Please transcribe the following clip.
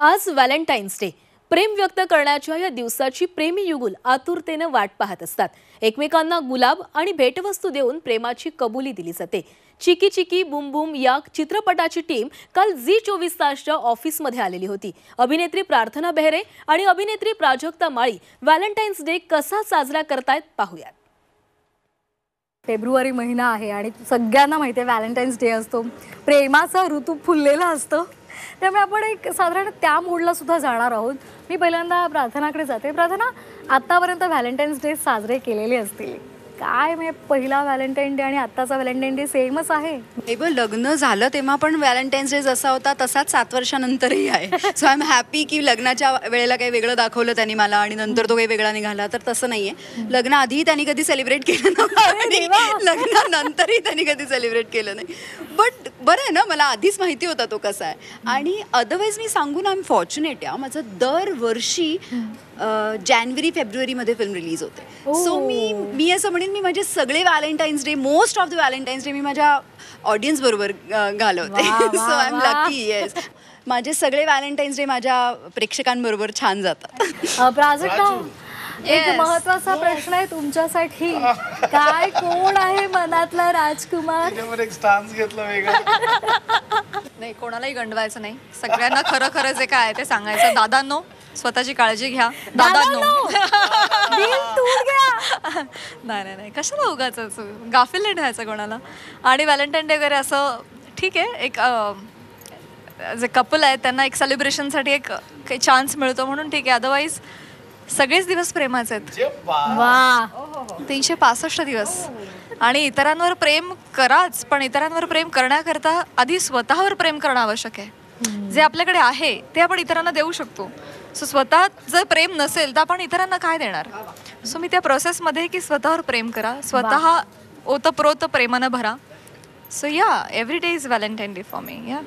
आज Valentine's day. प्रेम व्यक्त करण्याच्या या दिवसाची प्रेमी युगुल आतुरतेने वाट पाहत असतात. एकमेकांना गुलाब आणि भेटवस्तू देऊन प्रेमाची कबुली दिली जाते. चिकी चिकी बूम बूम या चित्रपटाची टीम काल झी 24 तासच्या ऑफिसमध्ये आलेली होती. अभिनेत्री प्रार्थना बेहरे आणि अभिनेत्री प्राजक्ता माळी व्हॅलेंटाईन्स डे कसा साजरा करतायत पाहूयात. फेब्रुवारी महिना आहे आणि सगळ्यांना माहिती आहे व्हॅलेंटाईन्स डे असतो, प्रेमाचा ऋतू फुललेला असतो. त्यामुळे आपण एक साधारण त्या मूडला सुद्धा जाणार आहोत. मी पहिल्यांदा प्रार्थनाकडे जाते. प्रार्थना, आतापर्यंत व्हॅलेंटाईन्स डे साजरे केलेले असतील, काय म्हणजे पहिला व्हॅलेंटाईन डे आणि आत्ताचा व्हॅलेंटाईन डे सेमच आहे? हे बघ, लग्न झालं तेव्हा पण व्हॅलेंटाईन्स डे जसा होता तसाच 7 वर्षानंतरही आहे. सो आय एम हॅपी की लग्नाच्या वेळेला काही वेगळं दाखवलं त्यांनी मला आणि नंतर तो काही वेगळा निघाला. तर तसं नाहीये. लग्नाआधी त्यांनी कधी सेलिब्रेट केलं नव्हतं, लग्नानंतरही त्यांनी कधी सेलिब्रेट केलं नाही. बट बरं आहे ना, मला आधीच माहिती होता तो कसा आहे. आणि अदरवाईज मी सांगून आय एम फॉर्च्युनेट. माझं दरवर्षी जानेवारी फेब्रुवारीमध्ये फिल्म रिलीज होते. सो मी असं म्हणेन, मी माझे सगळे Valentine's day, most of the Valentine's day मी माझ्या ऑडियन्स बरोबर घालवते. So I am lucky. Yes, माझे सगळे व्हॅलेंटाईन्स डे माझ्या प्रेक्षकांबरोबर छान जातात. प्राजक्ता, एक महत्वाचा प्रश्न आहे तुमच्यासाठी. काय, कोण आहे मनातला राजकुमार? एक स्टान्स घेतला वेगळा. नाही, कोणालाही गंडवायचं नाही. सगळ्यांना खरं खरं जे काय आहे ते सांगायचं. दादांनो, स्वतःची काळजी घ्या. दादांनो, नाही नाही, कशाला उगाच गाफील नाही ठेवायचं कोणाला. आणि व्हॅलेंटाईन डे वगैरे असं ठीक आहे, एक जे कपल आहेत त्यांना एक सेलिब्रेशनसाठी एक काही चान्स मिळतो म्हणून ठीक आहे. अदरवाईज सगळेच दिवस प्रेमाचे आहेत. वा, 365 दिवस. आणि इतरांवर प्रेम कराच, पण इतरांवर प्रेम करण्याकरता आधी स्वतःवर प्रेम करणं आवश्यक आहे. जे आपल्याकडे आहे ते आपण इतरांना देऊ शकतो. सो स्वतः जर प्रेम नसेल तर आपण इतरांना काय देणार? सो मी त्या प्रोसेसमध्ये की स्वतःवर प्रेम करा, स्वतः ओतप्रोत प्रेमानं भरा. सो या, every day is Valentine day for me. या.